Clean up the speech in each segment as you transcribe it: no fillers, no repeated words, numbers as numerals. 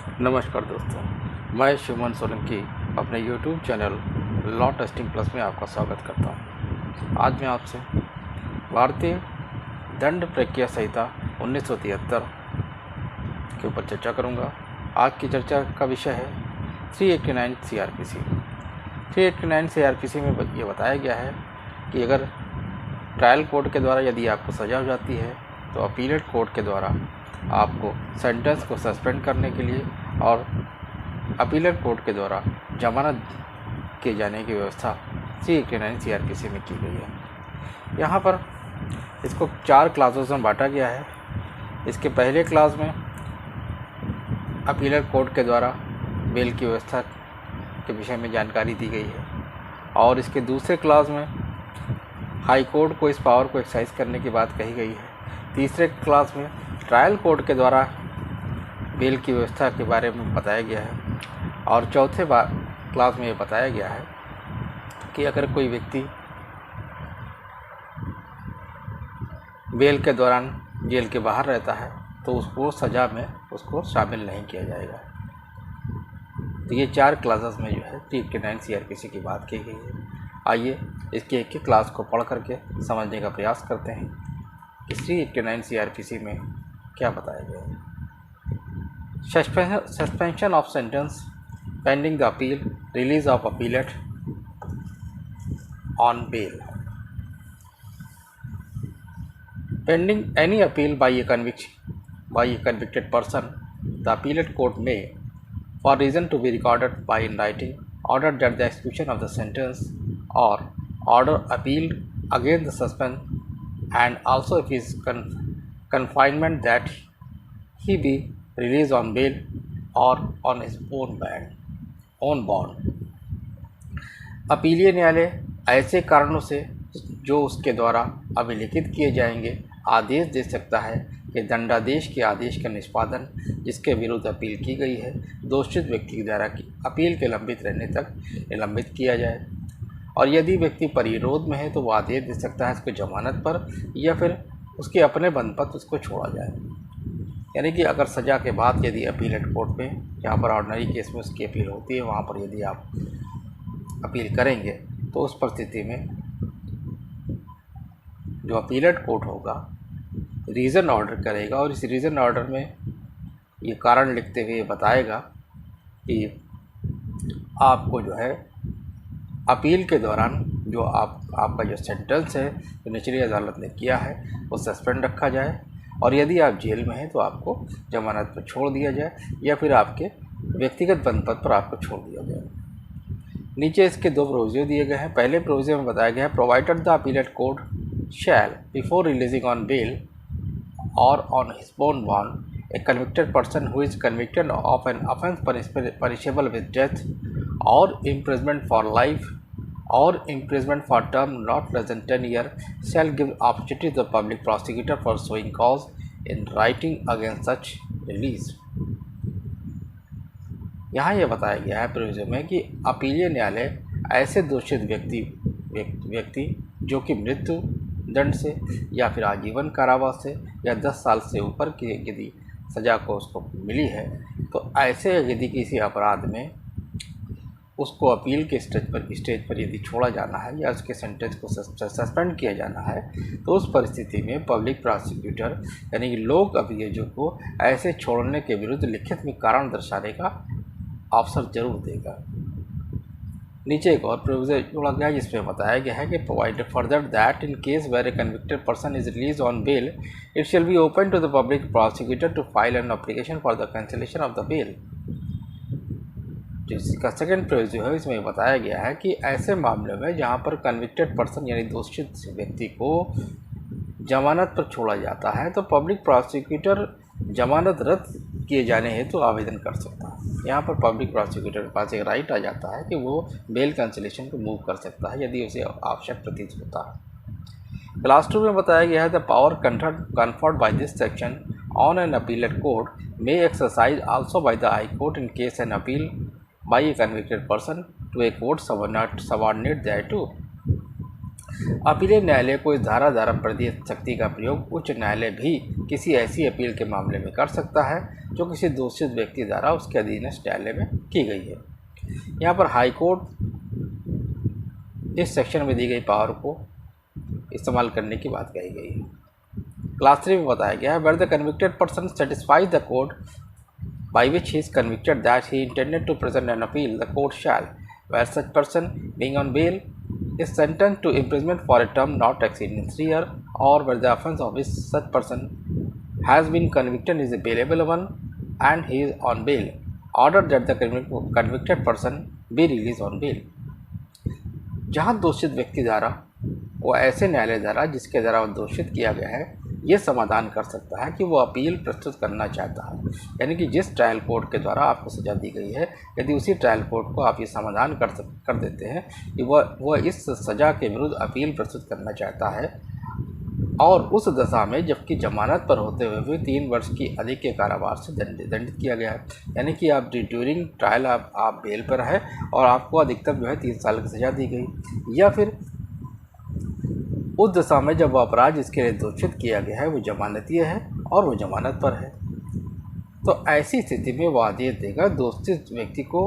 नमस्कार दोस्तों, मैं शुभमन सोलंकी अपने YouTube channel law testing plus में आपका स्वागत करता हूं। आज मैं आपसे भारतीय दंड प्रक्रिया संहिता 1973 के ऊपर चर्चा करूंगा। आज की चर्चा का विषय है 389 CRPC। 389 CRPC में ये बताया गया है कि अगर ट्रायल कोर्ट के द्वारा यदि आपको सजा हो जाती है तो अपीलेट कोर्ट के द्वारा आपको सेंटेंस को सस्पेंड करने के लिए और अपीलेट कोर्ट के द्वारा जमानत किए जाने की व्यवस्था 389 CRPC में की गई है। यहाँ पर इसको 4 क्लासों में बांटा गया है। इसके पहले क्लास में अपीलेट कोर्ट के द्वारा बेल की व्यवस्था के विषय में जानकारी दी गई है और इसके दूसरे क्लास में हाई कोर्ट को इस पावर को एक्सरसाइज करने की बात कही गई है। तीसरे क्लास में ट्रायल कोर्ट के द्वारा बेल की व्यवस्था के बारे में बताया गया है और चौथे क्लास में ये बताया गया है कि अगर कोई व्यक्ति बेल के दौरान जेल के बाहर रहता है तो उसको सज़ा में उसको शामिल नहीं किया जाएगा। तो ये 4 क्लासेस में जो है 389 CRPC की बात की गई है। आइए इसके एक एक क्लास को पढ़ करके समझने का प्रयास करते हैं कि 389 CRPC में क्या बताया गया है। Suspension of sentence pending the appeal, release of appellate on bail. Pending any appeal by a convicted person, the appellate court may, for reason to be recorded by in writing, order that the execution of the sentence or order appealed against the suspense, and also if his confinement that he be released on bail or on his own bond। अपीलीय न्यायालय ऐसे कारणों से जो उसके द्वारा अभिलिखित किए जाएंगे आदेश दे सकता है कि दंडादेश के आदेश का निष्पादन जिसके विरुद्ध अपील की गई है दोषित व्यक्ति के द्वारा की अपील के लंबित रहने तक निलंबित किया जाए। और यदि व्यक्ति परिरोध में है तो वो आदेश दे सकता है उसको जमानत पर या फिर उसके अपने बंद पर उसको छोड़ा जाए। यानी कि अगर सज़ा के बाद यदि अपीलेट कोर्ट में जहाँ पर ऑर्डिनरी केस में उसकी अपील होती है वहाँ पर यदि आप अपील करेंगे तो उस परिस्थिति में जो अपीलेट कोर्ट होगा रीज़न ऑर्डर करेगा और इस रीज़न ऑर्डर में ये कारण लिखते हुए बताएगा कि आपको जो है अपील के दौरान जो आपका जो सेंटेंस है जो निचली अदालत ने किया है वो सस्पेंड रखा जाए और यदि आप जेल में हैं तो आपको जमानत पर छोड़ दिया जाए या फिर आपके व्यक्तिगत बंद पद पर आपको छोड़ दिया जाए। नीचे इसके 2 प्रोविजन दिए गए हैं। पहले प्रोविजन में बताया गया है provided the appellate court shall before releasing on bail or on his own bond a convicted person who is convicted of an offence punishable with death or imprisonment for life or imprisonment for term not less than 10 years shall give opportunity to the public prosecutor for showing cause in writing against such release। यहाँ यह बताया गया है provision में कि अपीलीय न्यायालय ऐसे दोषित व्यक्ति जो कि मृत्यु दंड से या फिर आजीवन कारावास से या 10 साल से ऊपर की यदि सज़ा को उसको मिली है तो ऐसे यदि किसी अपराध में उसको अपील के स्टेज पर यदि छोड़ा जाना है या उसके सेंटेंस को सस्पेंड किया जाना है तो उस परिस्थिति में पब्लिक प्रोसिक्यूटर यानी कि लोक अभियोजक को ऐसे छोड़ने के विरुद्ध लिखित में कारण दर्शाने का अवसर जरूर देगा। नीचे एक और प्रोविजन जोड़ा गया है जिसमें बताया गया है कि provided further that in case where a convicted person is release on bail it shall be open to the public prosecutor to file an application for the cancellation of the bail. जिसका second provision है इसमें बताया गया है कि ऐसे मामले में जहां पर कन्विक्टेड पर्सन यानी दोषित व्यक्ति को जमानत पर छोड़ा जाता है तो पब्लिक प्रोसिक्यूटर जमानत रद्द किए जाने हेतु तो आवेदन कर सकता है। यहाँ पर पब्लिक प्रोसिक्यूटर के पास एक राइट आ जाता है कि वो बेल कैंसिलेशन को मूव कर सकता है यदि उसे आवश्यक प्रतीत होता है। क्लास 2 में बताया गया है the power conferred by this section on an appellate court may exercise also by the high court in case an appeal by a convicted person to a court subordinate thereto। अपीलीय न्यायालय को इस धारा द्वारा प्रदत्त शक्ति का प्रयोग उच्च न्यायालय भी किसी ऐसी अपील के मामले में कर सकता है जो किसी दोषित व्यक्ति द्वारा उसके अधीनस्थ न्यायालय में की गई है। यहाँ पर हाई कोर्ट इस सेक्शन में दी गई पावर को इस्तेमाल करने की बात कही गई है। क्लास 3 में बताया गया है where the convicted person satisfies the court by which he is convicted that he intended to present an appeal, the court shall, where such person being on bail is sentenced to imprisonment for a term not exceeding 3 years, or where the offence of which such person has been convicted is a bailable one and he is on bail, order that the convicted person be released on bail। जहाँ दोषित व्यक्ति द्वारा वो ऐसे न्यायालय द्वारा जिसके द्वारा वो दोषित किया गया है ये समाधान कर सकता है कि वो अपील प्रस्तुत करना चाहता है, यानी कि जिस ट्रायल कोर्ट के द्वारा आपको सज़ा दी गई है यदि उसी ट्रायल कोर्ट को आप ये समाधान कर देते हैं कि वह इस सज़ा के विरुद्ध अपील प्रस्तुत करना चाहता है और उस दशा में जबकि जमानत पर होते हुए भी 3 वर्ष की अधिक के कारावास से दंडित किया गया है, यानी कि आप ड्यूरिंग ट्रायल आप बेल पर है और आपको अधिकतम जो है 3 साल की सज़ा दी गई, या फिर उस दशा में जब वो अपराध जिसके लिए दोषित किया गया है वो जमानतीय है और वो जमानत पर है, तो ऐसी स्थिति में वो आदेश देगा दोषित व्यक्ति को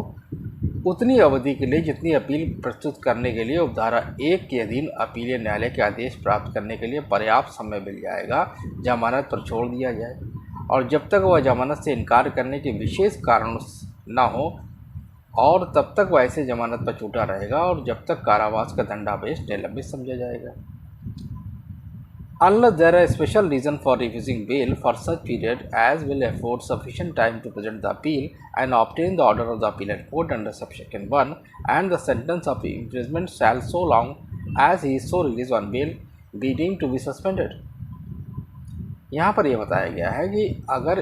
उतनी अवधि के लिए जितनी अपील प्रस्तुत करने के लिए उपधारा 1 के अधीन अपीलीय न्यायालय के आदेश प्राप्त करने के लिए पर्याप्त समय मिल जाएगा, जमानत पर छोड़ दिया जाए, और जब तक वह जमानत से इनकार करने के विशेष कारण न हो और तब तक वह ऐसे जमानत पर छूटा रहेगा और जब तक कारावास का दंडादेश निलंबित समझा जाएगा। Unless there is a special reason for refusing bail for such period as will afford sufficient time to present the appeal and obtain the order of the appellate court under subsection 1, and the sentence of imprisonment shall so long as he is so released on bail be deemed to be suspended। यहाँ पर यह बताया गया है कि अगर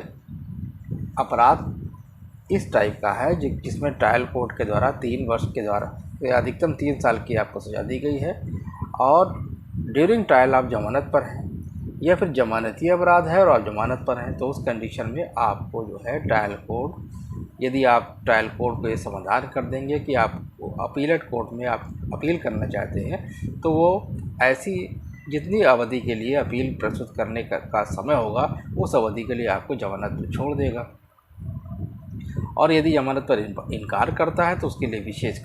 अपराध इस टाइप का है जिसमें ट्रायल कोर्ट के द्वारा 3 वर्ष के द्वारा अधिकतम 3 साल की आपको सज़ा दी गई है और ड्यूरिंग ट्रायल आप जमानत पर हैं, या फिर जमानती अपराध है और आप जमानत पर हैं, तो उस कंडीशन में आपको जो है ट्रायल कोर्ट, यदि आप ट्रायल कोर्ट को ये समाधान कर देंगे कि आप अपीलेट कोर्ट में आप अपील करना चाहते हैं, तो वो ऐसी जितनी अवधि के लिए अपील प्रस्तुत करने का समय होगा उस अवधि के लिए आपको जमानत पर छोड़ देगा, और यदि जमानत पर इनकार करता है तो उसके लिए विशेष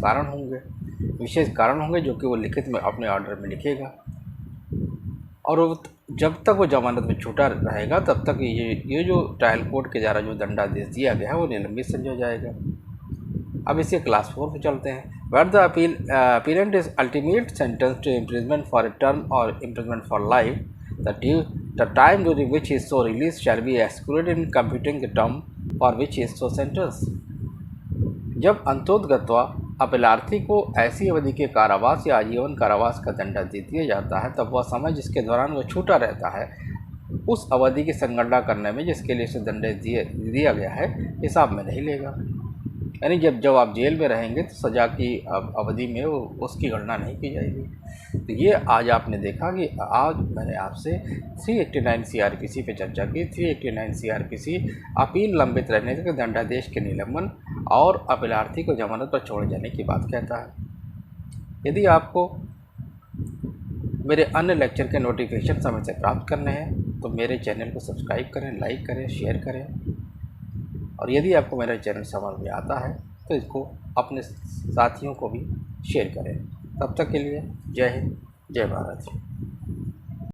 कारण होंगे जो कि वो लिखित में अपने ऑर्डर में लिखेगा, और जब तक वो जमानत में छूटा रहेगा तब तक ये जो ट्रायल कोर्ट के द्वारा जो दंडादेश दिया गया है वो निलंबित समझा जाएगा। अब इसे क्लास 4 पे चलते हैं। Where the appellant is ultimate sentence to imprisonment for a term और imprisonment for life, the time during which is so released shall be excluded in computing the term for which is so sentenced. जब गत्वा अपीलार्थी को ऐसी अवधि के कारावास या आजीवन कारावास का दंडादेश दिया जाता है तब वह समय जिसके दौरान वह छूटा रहता है उस अवधि की संगणना करने में जिसके लिए उसे दंडादेश दिया गया है हिसाब में नहीं लेगा, यानी जब आप जेल में रहेंगे तो सज़ा की अवधि में उसकी गणना नहीं की जाएगी। तो ये आज आपने देखा कि आज मैंने आपसे 389 CRPC पे चर्चा की। 389 CRPC अपील लंबित रहने के दंडादेश के निलंबन और अपीलार्थी को जमानत पर छोड़े जाने की बात कहता है। यदि आपको मेरे अन्य लेक्चर के नोटिफिकेशन समय से प्राप्त करने हैं तो मेरे चैनल को सब्सक्राइब करें, लाइक करें, शेयर करें, और यदि आपको मेरा चैनल समझ में आता है तो इसको अपने साथियों को भी शेयर करें। तब तक के लिए जय हिंद, जय भारत।